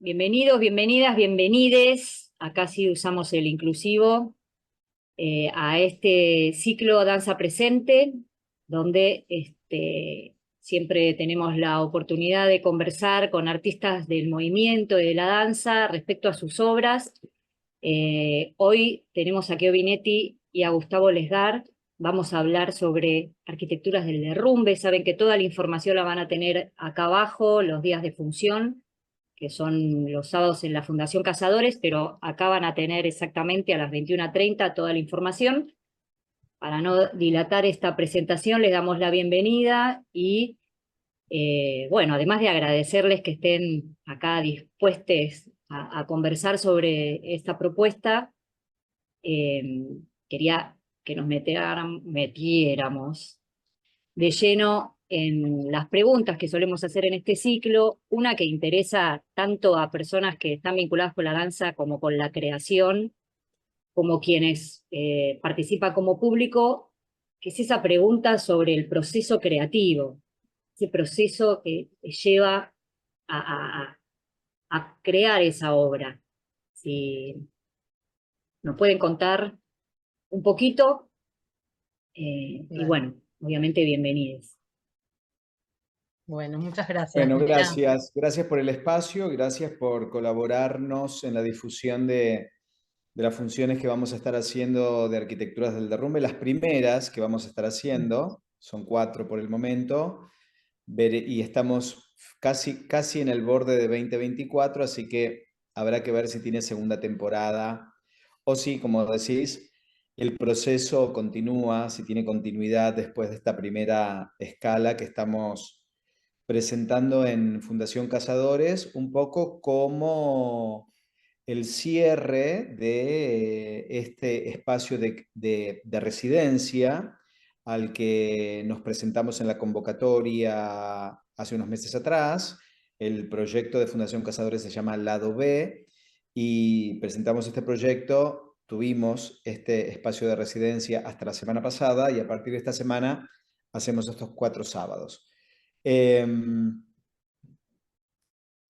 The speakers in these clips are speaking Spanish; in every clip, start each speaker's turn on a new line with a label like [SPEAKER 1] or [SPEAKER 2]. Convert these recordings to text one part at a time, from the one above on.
[SPEAKER 1] Bienvenidos, bienvenidas, bienvenides. Acá sí usamos el inclusivo a este ciclo Danza Presente, donde siempre tenemos la oportunidad de conversar con artistas del movimiento y de la danza respecto a sus obras. Hoy tenemos a Keo Binetti y a Gustavo Lesgar. Vamos a hablar sobre arquitecturas del derrumbe. Saben que toda la información la van a tener acá abajo, los días de función, que son los sábados en la Fundación Cazadores, pero acá van a tener exactamente a las 21:30 toda la información. Para no dilatar esta presentación, les damos la bienvenida y, bueno, además de agradecerles que estén acá dispuestos a conversar sobre esta propuesta, eh, quería que nos metiéramos de lleno en las preguntas que solemos hacer en este ciclo, una que interesa tanto a personas que están vinculadas con la danza como con la creación, como quienes participan como público, que es esa pregunta sobre el proceso creativo, ese proceso que lleva a crear esa obra. Si nos pueden contar un poquito, y
[SPEAKER 2] Dale.
[SPEAKER 1] bueno, obviamente bienvenidos.
[SPEAKER 2] Bueno, muchas gracias,
[SPEAKER 3] Bueno,
[SPEAKER 2] Milena.
[SPEAKER 3] gracias. Gracias por el espacio, gracias por colaborarnos en la difusión de las funciones que vamos a estar haciendo de Arquitecturas del Derrumbe. Las primeras que vamos a estar haciendo, son 4 por el momento, y estamos casi en el borde de 2024, así que habrá que ver si tiene segunda temporada o si, como decís, el proceso continúa, si tiene continuidad después de esta primera escala que estamos presentando en Fundación Cazadores, un poco como el cierre de este espacio de residencia al que nos presentamos en la convocatoria hace unos meses atrás. El proyecto de Fundación Cazadores se llama Lado B y presentamos este proyecto, tuvimos este espacio de residencia hasta la semana pasada y a partir de esta semana hacemos estos 4 sábados.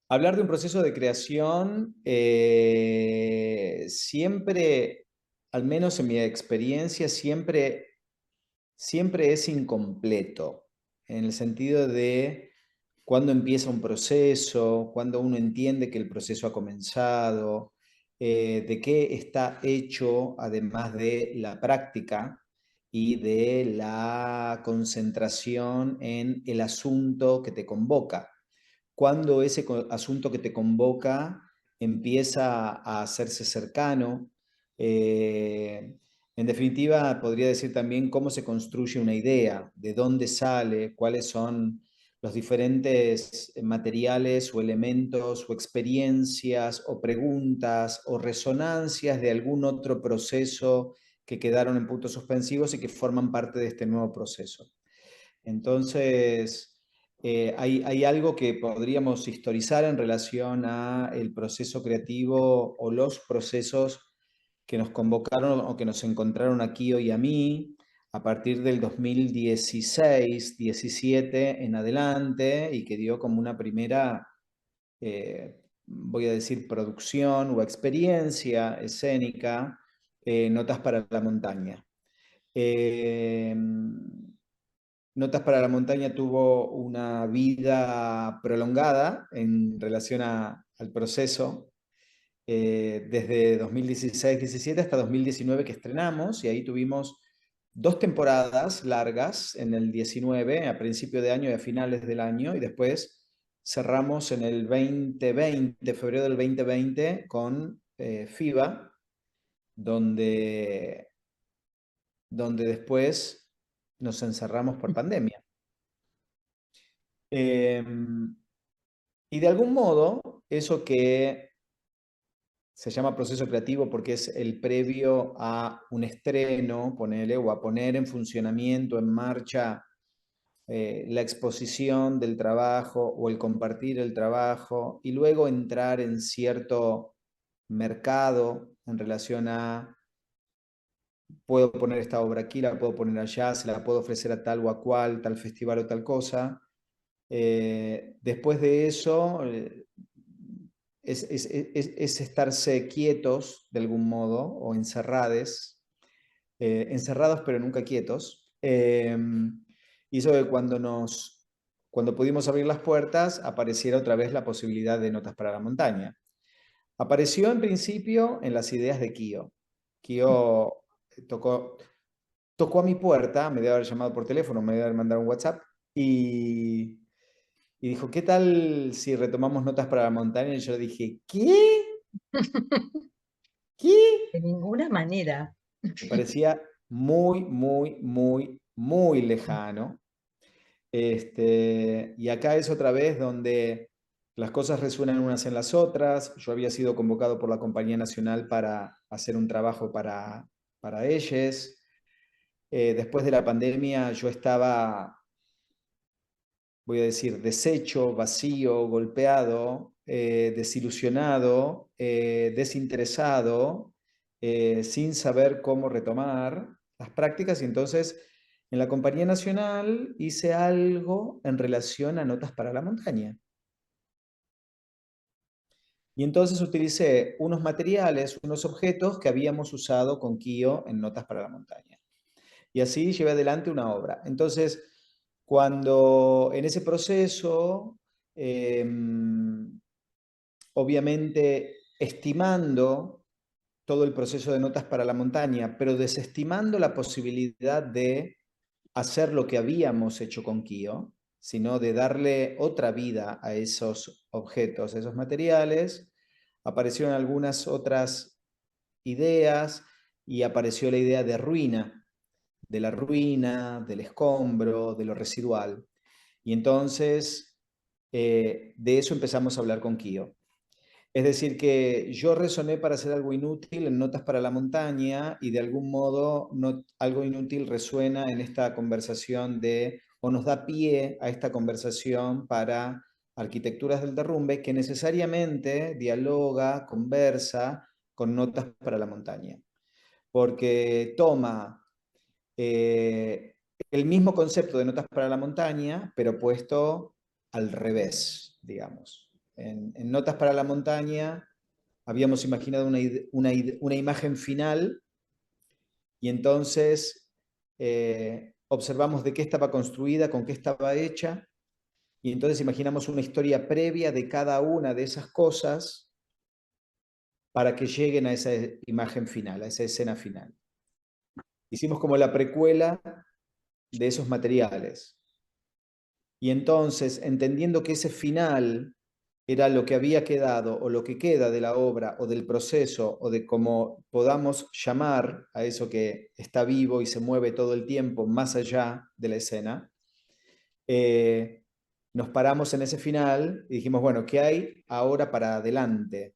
[SPEAKER 3] Hablar de un proceso de creación siempre, al menos en mi experiencia, siempre es incompleto, en el sentido de cuándo empieza un proceso, cuándo uno entiende que el proceso ha comenzado, de qué está hecho, además de la práctica y de la concentración en el asunto que te convoca. Cuando ese asunto que te convoca empieza a hacerse cercano. En definitiva, podría decir también cómo se construye una idea, de dónde sale, cuáles son los diferentes materiales o elementos o experiencias o preguntas o resonancias de algún otro proceso que quedaron en puntos suspensivos y que forman parte de este nuevo proceso. Entonces, hay algo que podríamos historizar en relación a el proceso creativo o los procesos que nos convocaron o que nos encontraron aquí hoy a mí a partir del 2016-17 en adelante y que dio como una primera, voy a decir, producción o experiencia escénica, Notas para la Montaña. Notas para la Montaña tuvo una vida prolongada en relación al proceso, desde 2016-17 hasta 2019 que estrenamos, y ahí tuvimos 2 temporadas largas en el 19, a principio de año y a finales del año, y después cerramos en el 2020, febrero del 2020, con FIBA, donde después nos encerramos por pandemia. Y de algún modo, eso que se llama proceso creativo porque es el previo a un estreno, ponele, o a poner en funcionamiento, en marcha, la exposición del trabajo o el compartir el trabajo, y luego entrar en cierto mercado en relación a, puedo poner esta obra aquí, la puedo poner allá, se la puedo ofrecer a tal o a cual, tal festival o tal cosa. Después de eso, es estarse quietos de algún modo o encerrades, encerrados pero nunca quietos. Hizo que cuando pudimos abrir las puertas apareciera otra vez la posibilidad de Notas para la Montaña. Apareció en principio en las ideas de Kio. Kio tocó a mi puerta, me debe haber llamado por teléfono, me debe haber mandado un WhatsApp y dijo, ¿qué tal si retomamos Notas para la Montaña? Y yo le dije, ¿qué? ¿Qué?
[SPEAKER 2] De ninguna manera.
[SPEAKER 3] Me parecía muy, muy, muy, muy lejano. Y acá es otra vez donde las cosas resuenan unas en las otras. Yo había sido convocado por la Compañía Nacional para hacer un trabajo para ellos. Después de la pandemia yo estaba, voy a decir, deshecho, vacío, golpeado, desilusionado, desinteresado, sin saber cómo retomar las prácticas. Y entonces en la Compañía Nacional hice algo en relación a Notas para la Montaña. Y entonces utilicé unos materiales, unos objetos que habíamos usado con Kio en Notas para la Montaña. Y así llevé adelante una obra. Entonces, cuando en ese proceso, obviamente estimando todo el proceso de Notas para la Montaña, pero desestimando la posibilidad de hacer lo que habíamos hecho con Kio, sino de darle otra vida a esos objetos, a esos materiales, aparecieron algunas otras ideas y apareció la idea de ruina, de la ruina, del escombro, de lo residual. Y entonces de eso empezamos a hablar con Kio. Es decir, que yo resoné para hacer algo inútil en Notas para la Montaña y de algún modo algo inútil resuena en esta conversación o nos da pie a esta conversación para Arquitecturas del Derrumbe, que necesariamente dialoga, conversa con Notas para la Montaña, porque toma el mismo concepto de Notas para la Montaña, pero puesto al revés, digamos. En Notas para la Montaña habíamos imaginado una imagen final y entonces observamos de qué estaba construida, con qué estaba hecha, y entonces imaginamos una historia previa de cada una de esas cosas para que lleguen a esa imagen final, a esa escena final. Hicimos como la precuela de esos materiales. Y entonces, entendiendo que ese final era lo que había quedado o lo que queda de la obra o del proceso o de cómo podamos llamar a eso que está vivo y se mueve todo el tiempo más allá de la escena, nos paramos en ese final y dijimos, bueno, ¿qué hay ahora para adelante?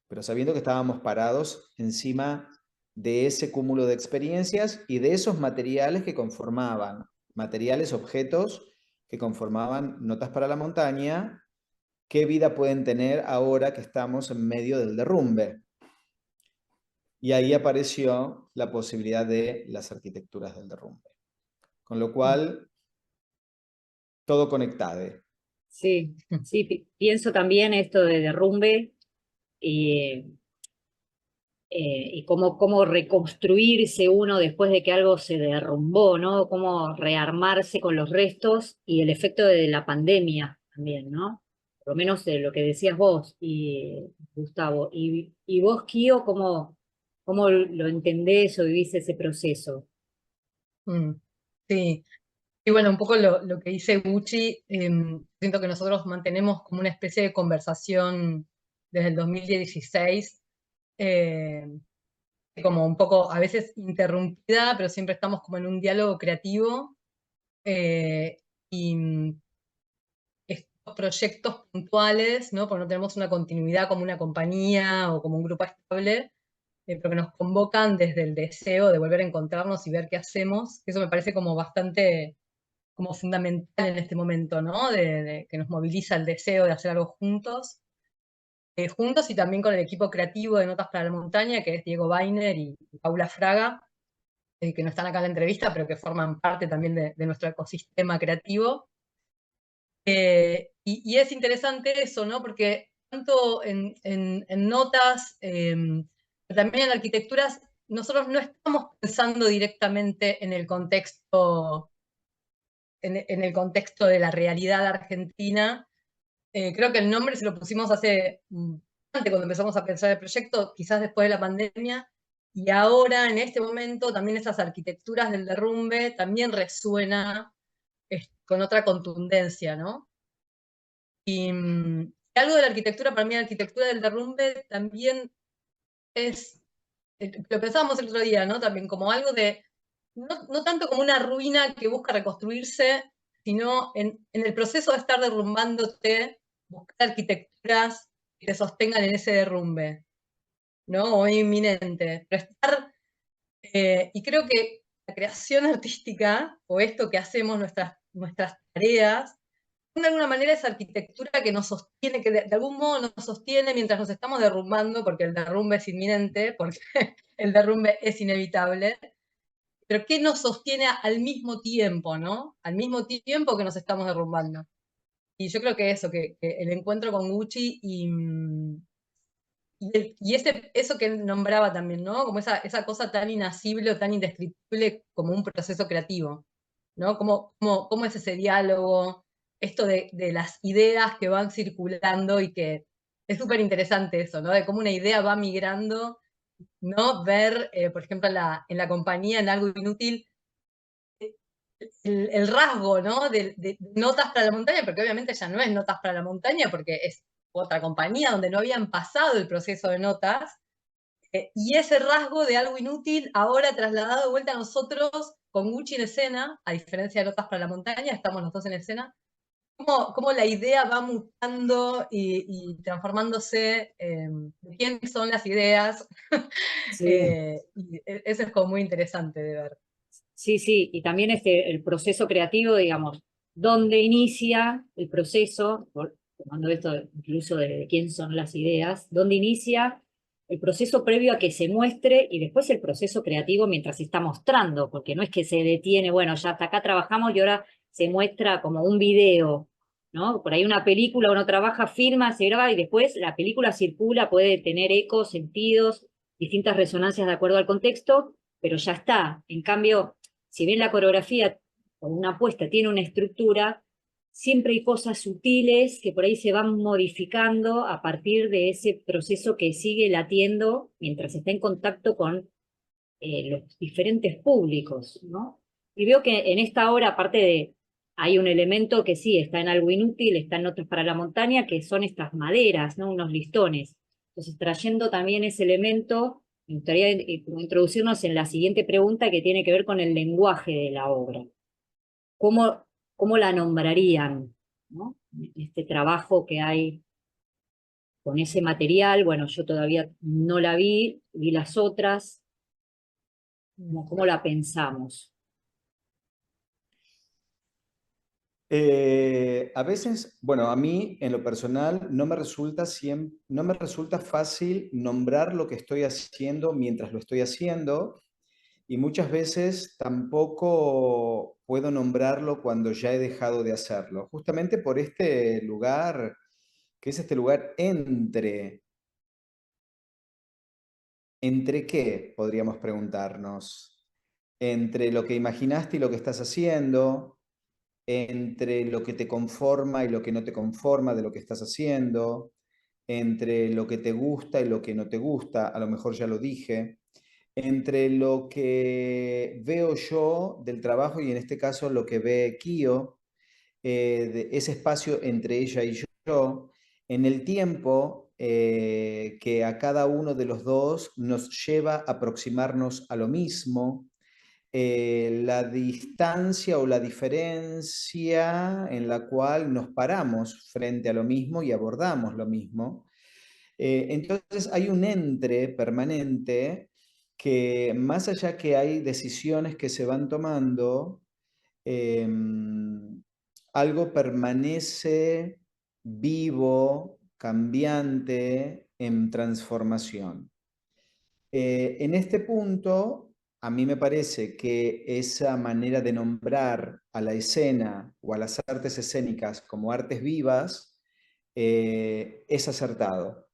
[SPEAKER 3] Pero sabiendo que estábamos parados encima de ese cúmulo de experiencias y de esos materiales que conformaban, materiales, objetos que conformaban Notas para la Montaña, qué vida pueden tener ahora que estamos en medio del derrumbe. Y ahí apareció la posibilidad de las arquitecturas del derrumbe. Con lo cual, todo conectado.
[SPEAKER 1] Sí, sí, pienso también esto de derrumbe y, y cómo reconstruirse uno después de que algo se derrumbó, ¿no? Cómo rearmarse con los restos y el efecto de la pandemia también, ¿no? Por lo menos de lo que decías vos, Gustavo. Y vos, Kio, ¿cómo lo entendés o vivís ese proceso?
[SPEAKER 2] Sí, y bueno, un poco lo que dice Gucci, siento que nosotros mantenemos como una especie de conversación desde el 2016, como un poco a veces interrumpida, pero siempre estamos como en un diálogo creativo. Y estos proyectos puntuales, ¿no? Porque no tenemos una continuidad como una compañía o como un grupo estable, pero que nos convocan desde el deseo de volver a encontrarnos y ver qué hacemos. Eso me parece como bastante como fundamental en este momento, ¿no? De que nos moviliza el deseo de hacer algo juntos. Juntos y también con el equipo creativo de Notas para la Montaña, que es Diego Weiner y Paula Fraga, que no están acá en la entrevista, pero que forman parte también de nuestro ecosistema creativo. Y es interesante eso, ¿no? Porque tanto en notas, pero también en arquitecturas, nosotros no estamos pensando directamente en el contexto, en el contexto de la realidad argentina. Creo que el nombre se lo pusimos hace antes, cuando empezamos a pensar el proyecto, quizás después de la pandemia, y ahora, en este momento, también esas arquitecturas del derrumbe también resuena con otra contundencia, ¿no? Y algo de la arquitectura, para mí la arquitectura del derrumbe también es, lo pensábamos el otro día, ¿no? También como algo de, no tanto como una ruina que busca reconstruirse, sino en el proceso de estar derrumbándote, buscar arquitecturas que te sostengan en ese derrumbe, ¿no? O inminente. Pero y creo que la creación artística, o esto que hacemos, nuestras tareas, de alguna manera es arquitectura que nos sostiene, que de algún modo nos sostiene mientras nos estamos derrumbando, porque el derrumbe es inminente, porque el derrumbe es inevitable, pero que nos sostiene al mismo tiempo, ¿no? Al mismo tiempo que nos estamos derrumbando. Y yo creo que eso, que el encuentro con Gucci y eso que él nombraba también, ¿no? Como esa cosa tan inasible o tan indescriptible como un proceso creativo, ¿no? ¿Cómo es ese diálogo? Esto de las ideas que van circulando y que es súper interesante eso, ¿no? De cómo una idea va migrando, ¿no? Ver, por ejemplo, en la compañía, en algo inútil, el rasgo, ¿no? De Notas para la Montaña, porque obviamente ya no es Notas para la Montaña, porque es otra compañía donde no habían pasado el proceso de notas, y ese rasgo de algo inútil ahora trasladado de vuelta a nosotros con Gucci en escena, a diferencia de Notas para la Montaña, estamos los dos en escena, cómo la idea va mutando y transformándose de quién son las ideas.
[SPEAKER 1] Sí.
[SPEAKER 2] Y eso es como muy interesante de ver.
[SPEAKER 1] Sí, sí, y también el proceso creativo, digamos, dónde inicia el proceso, tomando esto incluso de quién son las ideas, dónde inicia el proceso previo a que se muestre y después el proceso creativo mientras se está mostrando, porque no es que se detiene, bueno, ya hasta acá trabajamos y ahora se muestra como un video, ¿no? Por ahí una película, uno trabaja, filma, se graba y después la película circula, puede tener ecos, sentidos, distintas resonancias de acuerdo al contexto, pero ya está. En cambio, si bien la coreografía o una apuesta tiene una estructura, siempre hay cosas sutiles que por ahí se van modificando a partir de ese proceso que sigue latiendo mientras está en contacto con los diferentes públicos, ¿no? Y veo que en esta obra, aparte de, hay un elemento que sí, está en algo inútil, está en Notas para la Montaña, que son estas maderas, ¿no? Unos listones. Entonces, trayendo también ese elemento, me gustaría introducirnos en la siguiente pregunta que tiene que ver con el lenguaje de la obra. ¿Cómo la nombrarían, ¿no? Este trabajo que hay con ese material, bueno, yo todavía no la vi las otras, ¿cómo la pensamos?
[SPEAKER 3] A veces, bueno, a mí en lo personal no me resulta fácil nombrar lo que estoy haciendo mientras lo estoy haciendo y muchas veces tampoco puedo nombrarlo cuando ya he dejado de hacerlo. Justamente por este lugar, que es este lugar ¿entre qué? Podríamos preguntarnos. Entre lo que imaginaste y lo que estás haciendo, entre lo que te conforma y lo que no te conforma de lo que estás haciendo, entre lo que te gusta y lo que no te gusta, a lo mejor ya lo dije, entre lo que veo yo del trabajo y en este caso lo que ve Kio, de ese espacio entre ella y yo, en el tiempo que a cada uno de los dos nos lleva a aproximarnos a lo mismo, la distancia o la diferencia en la cual nos paramos frente a lo mismo y abordamos lo mismo. Entonces hay un entre permanente que más allá que hay decisiones que se van tomando, algo permanece vivo, cambiante, en transformación. En este punto, a mí me parece que esa manera de nombrar a la escena o a las artes escénicas como artes vivas es acertado.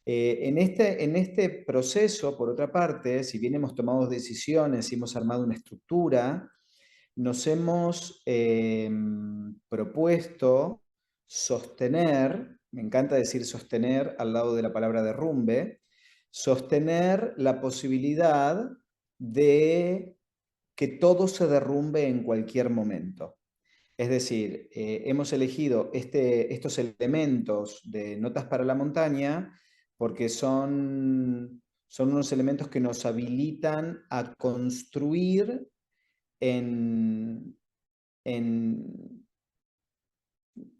[SPEAKER 3] En este proceso, por otra parte, si bien hemos tomado decisiones y hemos armado una estructura, nos hemos propuesto sostener, me encanta decir sostener al lado de la palabra derrumbe, sostener la posibilidad de que todo se derrumbe en cualquier momento. Es decir, hemos elegido estos elementos de Notas para la Montaña porque son unos elementos que nos habilitan a construir en,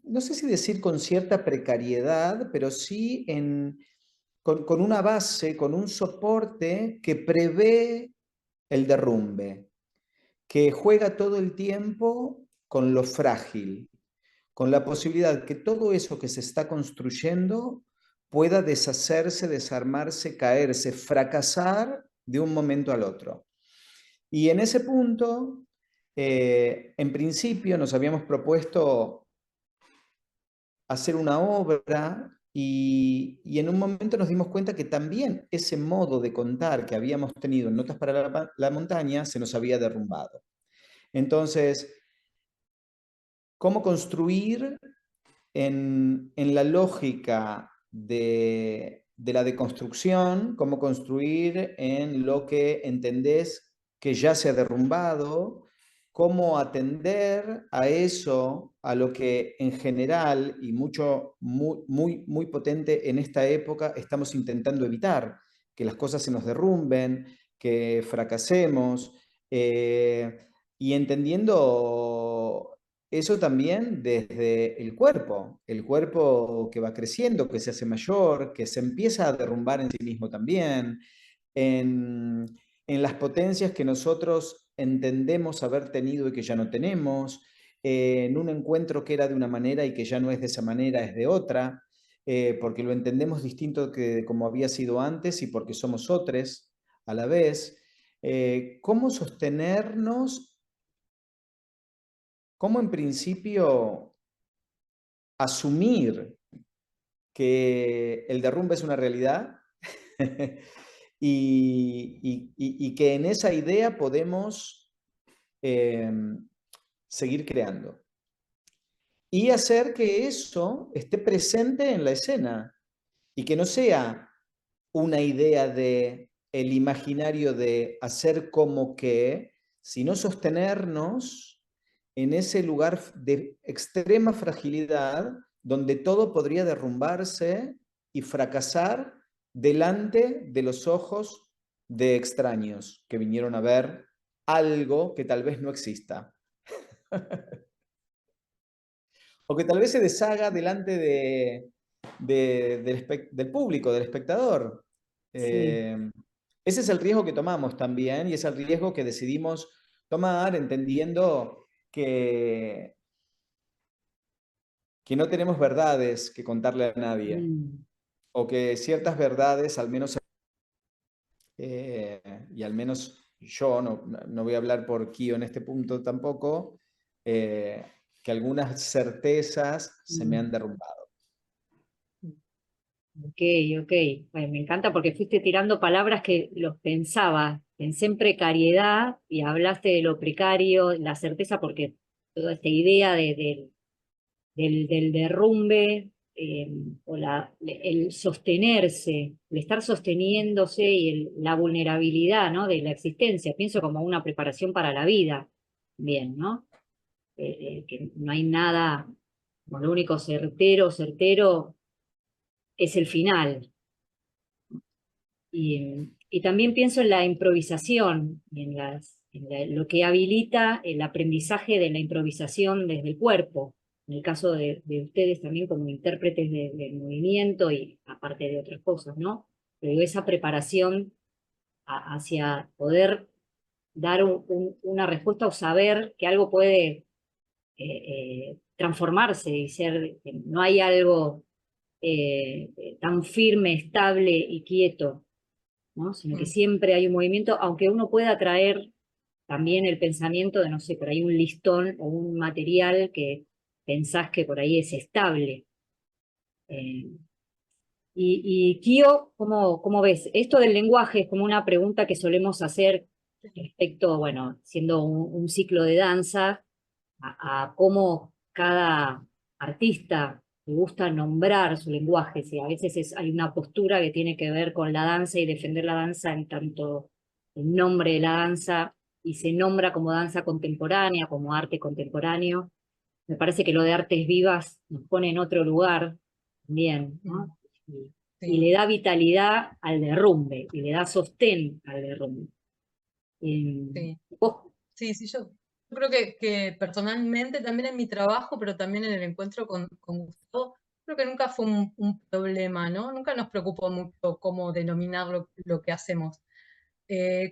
[SPEAKER 3] no sé si decir con cierta precariedad, pero sí con una base, con un soporte que prevé el derrumbe, que juega todo el tiempo con lo frágil, con la posibilidad que todo eso que se está construyendo pueda deshacerse, desarmarse, caerse, fracasar de un momento al otro. Y en ese punto, en principio nos habíamos propuesto hacer una obra y en un momento nos dimos cuenta que también ese modo de contar que habíamos tenido en Notas para la Montaña se nos había derrumbado. Entonces, ¿cómo construir en la lógica de la deconstrucción? ¿Cómo construir en lo que entendés que ya se ha derrumbado? ¿Cómo atender a eso, a lo que en general y muy potente en esta época estamos intentando evitar? Que las cosas se nos derrumben, que fracasemos, y entendiendo eso también desde el cuerpo que va creciendo, que se hace mayor, que se empieza a derrumbar en sí mismo también, en, en las potencias que nosotros entendemos haber tenido y que ya no tenemos, en un encuentro que era de una manera y que ya no es de esa manera, es de otra, porque lo entendemos distinto que como había sido antes y porque somos otros a la vez. ¿Cómo sostenernos? ¿Cómo en principio asumir que el derrumbe es una realidad y que en esa idea podemos seguir creando? Y hacer que eso esté presente en la escena y que no sea una idea de el imaginario de hacer como que, sino sostenernos en ese lugar de extrema fragilidad donde todo podría derrumbarse y fracasar delante de los ojos de extraños que vinieron a ver algo que tal vez no exista. O que tal vez se deshaga delante del público, del espectador.
[SPEAKER 1] Sí.
[SPEAKER 3] Ese es el riesgo que tomamos también y es el riesgo que decidimos tomar entendiendo que no tenemos verdades que contarle a nadie o que ciertas verdades, al menos, y al menos yo no voy a hablar por Kio en este punto tampoco, que algunas certezas se me han derrumbado.
[SPEAKER 1] Ok, ok. Bueno, me encanta porque fuiste tirando palabras que los pensaba. Pensé en precariedad y hablaste de lo precario, la certeza, porque toda esta idea del derrumbe o el sostenerse, el estar sosteniéndose y la vulnerabilidad, ¿no? De la existencia, pienso como una preparación para la vida. Bien, ¿no? Que no hay nada, bueno, lo único certero es el final. Y también pienso en la improvisación, y lo que habilita el aprendizaje de la improvisación desde el cuerpo, en el caso de ustedes también como intérpretes del movimiento y aparte de otras cosas, ¿no? Pero esa preparación hacia poder dar una respuesta o saber que algo puede transformarse y ser, que no hay algo tan firme, estable y quieto, ¿no? Sino que siempre hay un movimiento, aunque uno pueda traer también el pensamiento de, no sé, por ahí un listón o un material que pensás que por ahí es estable, Eh, y Kio, ¿cómo ves? Esto del lenguaje es como una pregunta que solemos hacer respecto, bueno, siendo un ciclo de danza, a cómo cada artista le gusta nombrar su lenguaje. Si a veces hay una postura que tiene que ver con la danza y defender la danza en tanto el nombre de la danza y se nombra como danza contemporánea, como arte contemporáneo. Me parece que lo de artes vivas nos pone en otro lugar también, ¿no? Y
[SPEAKER 2] Sí,
[SPEAKER 1] le da vitalidad al derrumbe, y le da sostén al derrumbe.
[SPEAKER 2] sí.
[SPEAKER 1] Vos,
[SPEAKER 2] Sí, sí, yo creo que personalmente, también en mi trabajo, pero también en el encuentro con Gustavo, creo que nunca fue un problema, ¿no? Nunca nos preocupó mucho cómo denominar lo que hacemos.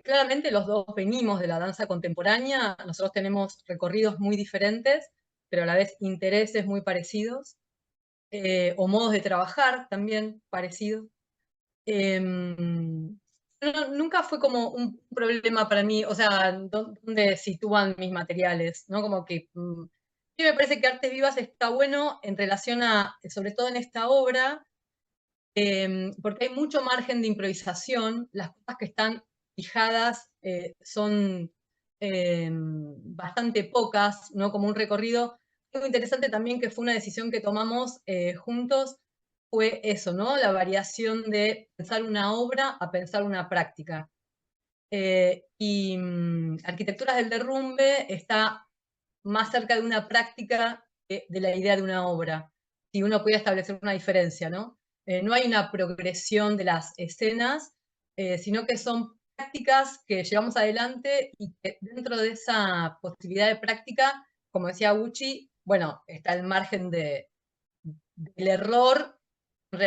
[SPEAKER 2] Claramente los dos venimos de la danza contemporánea, nosotros tenemos recorridos muy diferentes, pero a la vez intereses muy parecidos, o modos de trabajar también parecidos. Nunca fue como un problema para mí, o sea, dónde sitúan mis materiales, ¿no? Como que sí me parece que Artes Vivas está bueno en relación a, sobre todo en esta obra, porque hay mucho margen de improvisación, las cosas que están fijadas son bastante pocas, ¿no? Como un recorrido. Algo interesante también que fue una decisión que tomamos juntos fue eso, ¿no? La variación de pensar una obra a pensar una práctica. Arquitecturas del Derrumbe está más cerca de una práctica que de la idea de una obra, si uno pudiera establecer una diferencia, ¿no? No hay una progresión de las escenas, sino que son prácticas que llevamos adelante y que dentro de esa posibilidad de práctica, como decía Gucci, bueno, está el margen del error. En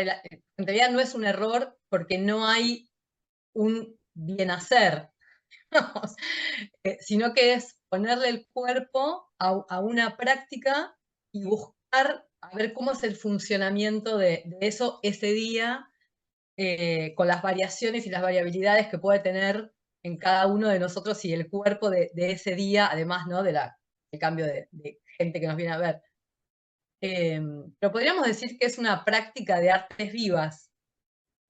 [SPEAKER 2] realidad no es un error porque no hay un bien hacer, sino que es ponerle el cuerpo a una práctica y buscar a ver cómo es el funcionamiento de eso ese día, con las variaciones y las variabilidades que puede tener en cada uno de nosotros y el cuerpo de ese día, además, ¿no? del cambio de gente que nos viene a ver. Pero podríamos decir que es una práctica de artes vivas.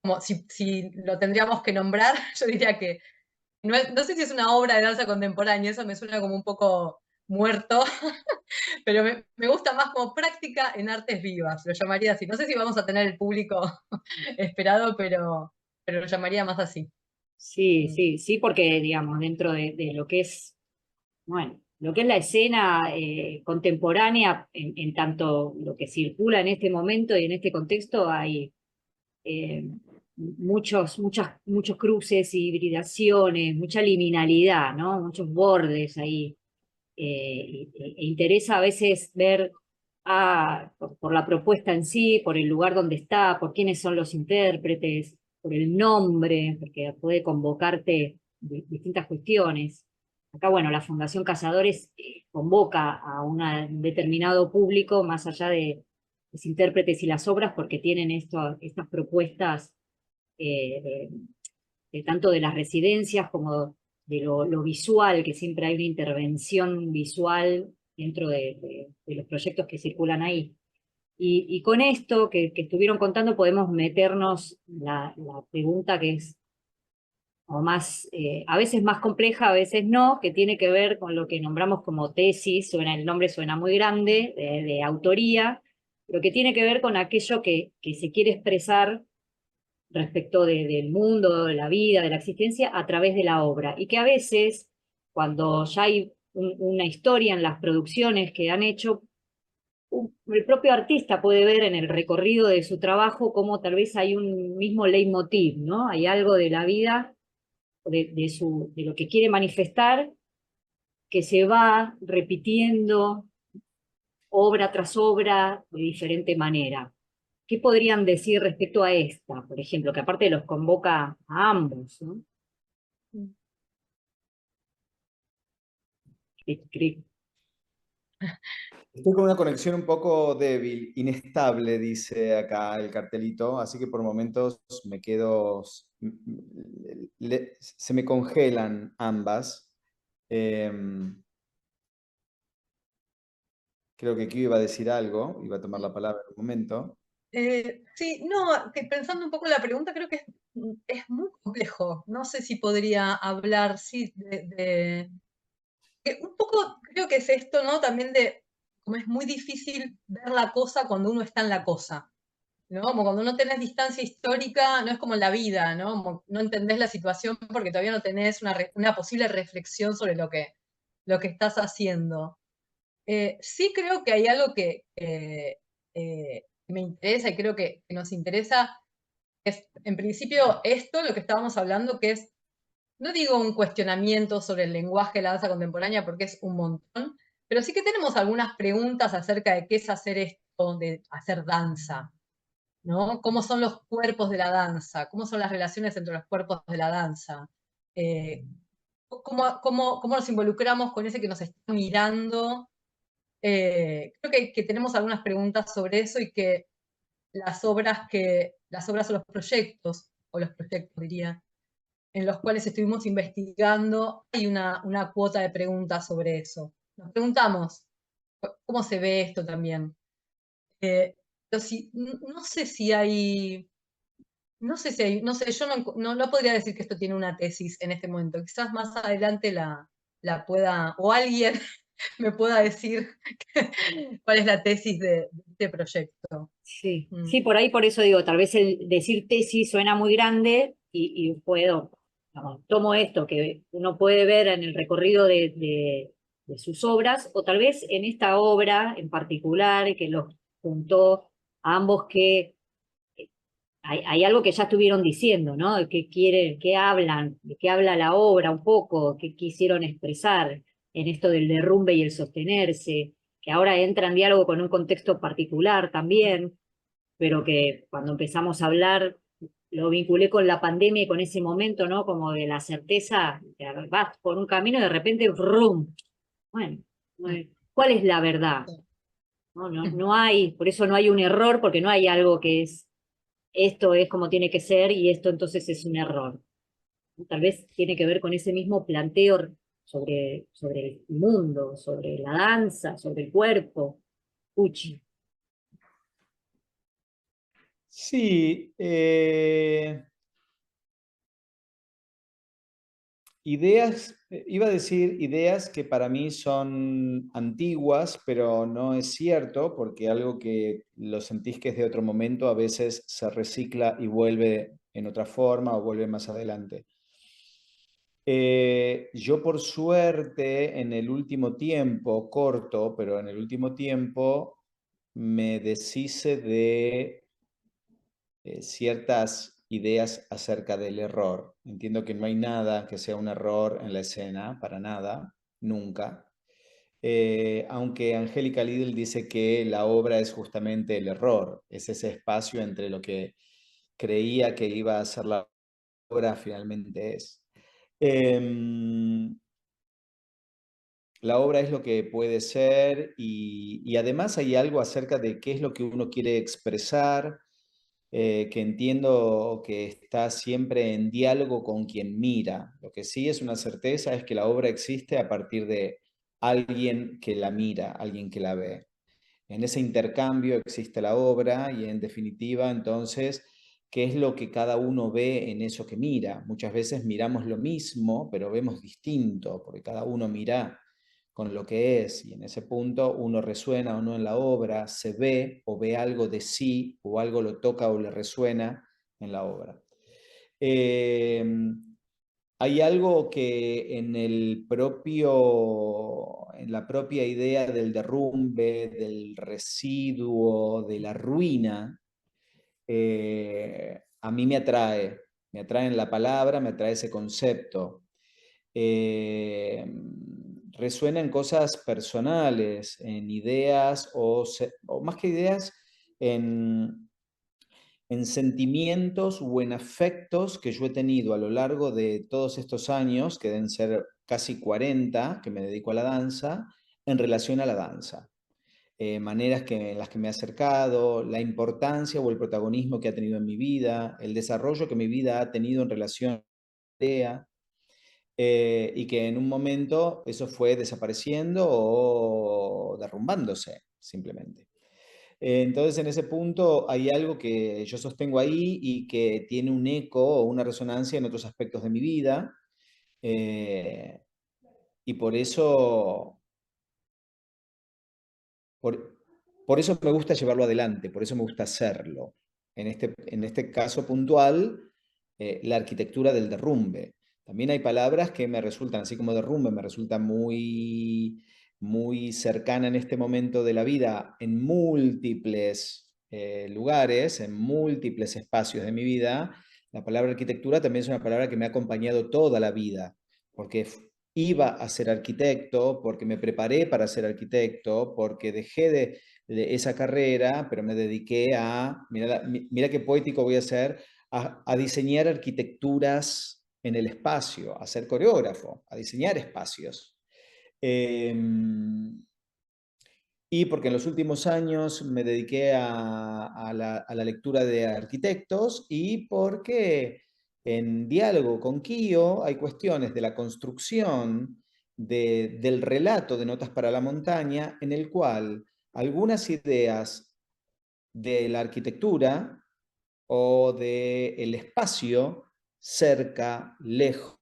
[SPEAKER 2] Como si lo tendríamos que nombrar, yo diría que no sé si es una obra de danza contemporánea, eso me suena como un poco muerto, pero me gusta más como práctica en artes vivas, lo llamaría así. No sé si vamos a tener el público esperado, pero lo llamaría más así.
[SPEAKER 1] sí,
[SPEAKER 2] Mm,
[SPEAKER 1] sí, sí, porque digamos, dentro de lo que es, bueno, lo que es la escena contemporánea, en tanto lo que circula en este momento y en este contexto, hay eh, muchos cruces, hibridaciones, mucha liminalidad, ¿no? Muchos bordes ahí. E interesa a veces ver por la propuesta en sí, por el lugar donde está, por quiénes son los intérpretes, por el nombre, porque puede convocarte distintas cuestiones. Acá, bueno, la Fundación Cazadores convoca a un determinado público más allá de los intérpretes y las obras, porque tienen estas propuestas de tanto de las residencias como de lo visual, que siempre hay una intervención visual dentro de los proyectos que circulan ahí. Y con esto que estuvieron contando podemos meternos la pregunta que es o más, a veces más compleja, a veces no, que tiene que ver con lo que nombramos como tesis, el nombre suena muy grande, de autoría, pero que tiene que ver con aquello que se quiere expresar respecto del mundo, de la vida, de la existencia, a través de la obra. Y que a veces, cuando ya hay una historia en las producciones que han hecho, el propio artista puede ver en el recorrido de su trabajo cómo tal vez hay un mismo leitmotiv, ¿no? Hay algo de la vida, de lo que quiere manifestar, que se va repitiendo obra tras obra de diferente manera. ¿Qué podrían decir respecto a esta, por ejemplo, que aparte los convoca a ambos, ¿no?
[SPEAKER 2] mm.
[SPEAKER 1] Cric, cric.
[SPEAKER 3] Estoy con una conexión un poco débil, inestable, dice acá el cartelito, así que por momentos me quedo, se me congelan ambas. Em, Creo que aquí iba a decir algo, iba a tomar la palabra en un momento.
[SPEAKER 2] Sí, no, que pensando un poco en la pregunta, creo que es muy complejo. No sé si podría hablar, sí, que un poco creo que es esto, ¿no? También de como es muy difícil ver la cosa cuando uno está en la cosa, ¿no? Como cuando no tenés distancia histórica, no es como en la vida, ¿no? Como no entendés la situación porque todavía no tenés una posible reflexión sobre lo que estás haciendo. Sí creo que hay algo que me interesa y creo que nos interesa, es en principio esto, lo que estábamos hablando, que es, no digo un cuestionamiento sobre el lenguaje de la danza contemporánea porque es un montón, pero sí que tenemos algunas preguntas acerca de qué es hacer esto, de hacer danza, ¿no? ¿Cómo son los cuerpos de la danza? ¿Cómo son las relaciones entre los cuerpos de la danza? Eh, ¿cómo nos involucramos con ese que nos está mirando? Creo que tenemos algunas preguntas sobre eso y que las obras o los proyectos diría, en los cuales estuvimos investigando, hay una cuota de preguntas sobre eso. Nos preguntamos, ¿cómo se ve esto también? Pero no sé si hay, no sé, yo no podría decir que esto tiene una tesis en este momento. Quizás más adelante la pueda, o alguien me pueda decir cuál es la tesis de este proyecto.
[SPEAKER 1] Sí,
[SPEAKER 2] Mm.
[SPEAKER 1] sí, por ahí por eso digo, tal vez el decir tesis suena muy grande y puedo, digamos, tomo esto que uno puede ver en el recorrido de sus obras, o tal vez en esta obra en particular que los juntó a ambos, que hay algo que ya estuvieron diciendo, ¿no? ¿Qué quieren, qué hablan, de qué habla la obra un poco, qué quisieron expresar en esto del derrumbe y el sostenerse, que ahora entra en diálogo con un contexto particular también, pero que cuando empezamos a hablar lo vinculé con la pandemia y con ese momento, ¿no? Como de la certeza, que vas por un camino y de repente, ¡rum! Bueno, ¿cuál es la verdad? No, no, no hay, por eso no hay un error, porque no hay algo que es, esto es como tiene que ser y esto entonces es un error. Tal vez tiene que ver con ese mismo planteo sobre el mundo, sobre la danza, sobre el cuerpo. Uchi.
[SPEAKER 3] Sí, ideas, iba a decir ideas que para mí son antiguas, pero no es cierto, porque algo que lo sentís que es de otro momento a veces se recicla y vuelve en otra forma o vuelve más adelante. Yo por suerte en el último tiempo, corto, pero en el último tiempo me deshice de ciertas ideas acerca del error. Entiendo que no hay nada que sea un error en la escena, para nada, nunca. Aunque Angélica Lidl dice que la obra es justamente el error, es ese espacio entre lo que creía que iba a ser la obra finalmente es. La obra es lo que puede ser y además hay algo acerca de qué es lo que uno quiere expresar, que entiendo que está siempre en diálogo con quien mira. Lo que sí es una certeza es que la obra existe a partir de alguien que la mira, alguien que la ve. En ese intercambio existe la obra y en definitiva entonces, ¿qué es lo que cada uno ve en eso que mira? Muchas veces miramos lo mismo, pero vemos distinto, porque cada uno mira con lo que es y en ese punto uno resuena o no en la obra, se ve o ve algo de sí o algo lo toca o le resuena en la obra. Eh, Hay algo que en la propia idea del derrumbe, del residuo, de la ruina, a mí me atrae en la palabra, me atrae ese concepto. Eh, Resuena en cosas personales, en ideas o más que ideas, en, en sentimientos o en afectos que yo he tenido a lo largo de todos estos años, que deben ser casi 40 que me dedico a la danza, en relación a la danza. Maneras en las que me he acercado, la importancia o el protagonismo que ha tenido en mi vida, el desarrollo que mi vida ha tenido en relación a la idea, y que en un momento eso fue desapareciendo o derrumbándose, simplemente. Entonces, en ese punto hay algo que yo sostengo ahí y que tiene un eco o una resonancia en otros aspectos de mi vida. eh, y por, por eso me gusta llevarlo adelante, por eso me gusta hacerlo. En este caso puntual, la arquitectura del derrumbe. También hay palabras que me resultan, así como derrumbe, me resulta muy cercana en este momento de la vida, en múltiples lugares, en múltiples espacios de mi vida. La palabra arquitectura también es una palabra que me ha acompañado toda la vida, porque iba a ser arquitecto, porque me preparé para ser arquitecto, porque dejé de esa carrera, pero me dediqué mira qué poético voy a ser, a diseñar arquitecturas en el espacio, a ser coreógrafo, a diseñar espacios. Y porque en los últimos años me dediqué a la lectura de arquitectos y porque en diálogo con Kio hay cuestiones de la construcción del relato de Notas para la Montaña, en el cual algunas ideas de la arquitectura o del espacio cerca, lejos.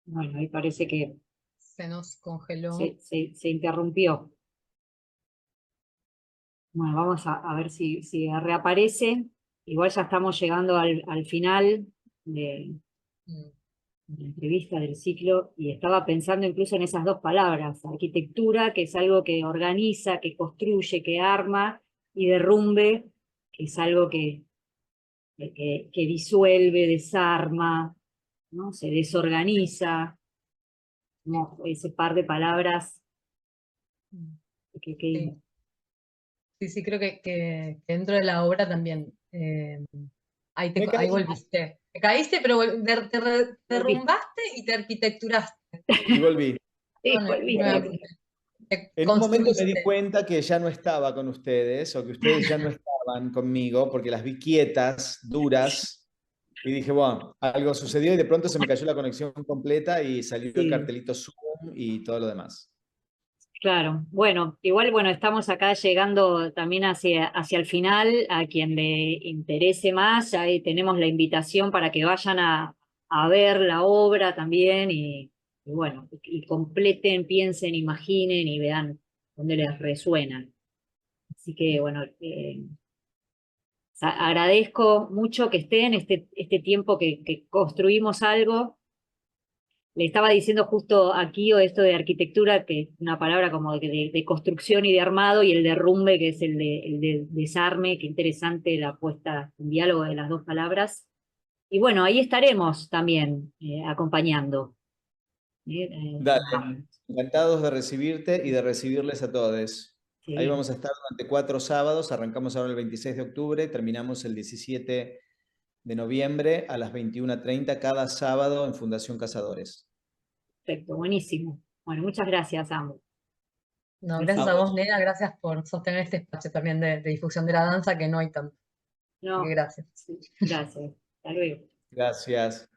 [SPEAKER 1] Bueno, ahí parece que
[SPEAKER 2] Se nos congeló.
[SPEAKER 1] se interrumpió. Bueno, vamos a ver si reaparece. Igual ya estamos llegando al final de
[SPEAKER 2] Mm.
[SPEAKER 1] la entrevista del ciclo y estaba pensando incluso en esas dos palabras, arquitectura, que es algo que organiza, que construye, que arma, y derrumbe, que es algo que disuelve, desarma, ¿no? Se desorganiza, ¿no? Ese par de palabras que,
[SPEAKER 2] Sí. Sí, creo que dentro de la obra también. Ahí
[SPEAKER 3] Me caí.
[SPEAKER 2] volviste. Te caíste, pero te derrumbaste y te arquitecturaste.
[SPEAKER 3] Y volví.
[SPEAKER 1] Sí,
[SPEAKER 2] Nuevamente. Te
[SPEAKER 3] En un momento me di
[SPEAKER 2] construiste.
[SPEAKER 3] cuenta que ya no estaba con ustedes o que ustedes ya no estaban conmigo porque las vi quietas, duras, y dije, bueno, algo sucedió y de pronto se me cayó la conexión completa y salió el
[SPEAKER 1] sí.
[SPEAKER 3] cartelito Zoom y todo lo demás.
[SPEAKER 1] Claro, bueno, igual, bueno, estamos acá llegando también hacia el final, a quien le interese más, ahí tenemos la invitación para que vayan a ver la obra también y bueno, y completen, piensen, imaginen y vean dónde les resuenan. Así que bueno, agradezco mucho que estén este tiempo que construimos algo. Le estaba diciendo justo aquí o esto de arquitectura, que es una palabra como de construcción y de armado, y el derrumbe, que es el de desarme. Qué interesante la puesta en diálogo de las dos palabras. Y bueno, ahí estaremos también acompañando.
[SPEAKER 3] Dale, encantados de recibirte y de recibirles a todos. Ahí
[SPEAKER 1] Sí,
[SPEAKER 3] vamos a estar durante 4 sábados, arrancamos ahora el 26 de octubre, terminamos el 17 de noviembre a las 21:30 cada sábado en Fundación Cazadores.
[SPEAKER 1] perfecto, buenísimo. Bueno, muchas gracias, ambos.
[SPEAKER 2] No,
[SPEAKER 3] A
[SPEAKER 2] gracias a vos,
[SPEAKER 3] vos.
[SPEAKER 2] Nena, gracias por sostener este espacio también de difusión de la danza, que no hay tanto. Así que
[SPEAKER 1] No,
[SPEAKER 2] gracias.
[SPEAKER 1] sí, gracias. Hasta luego.
[SPEAKER 3] Gracias.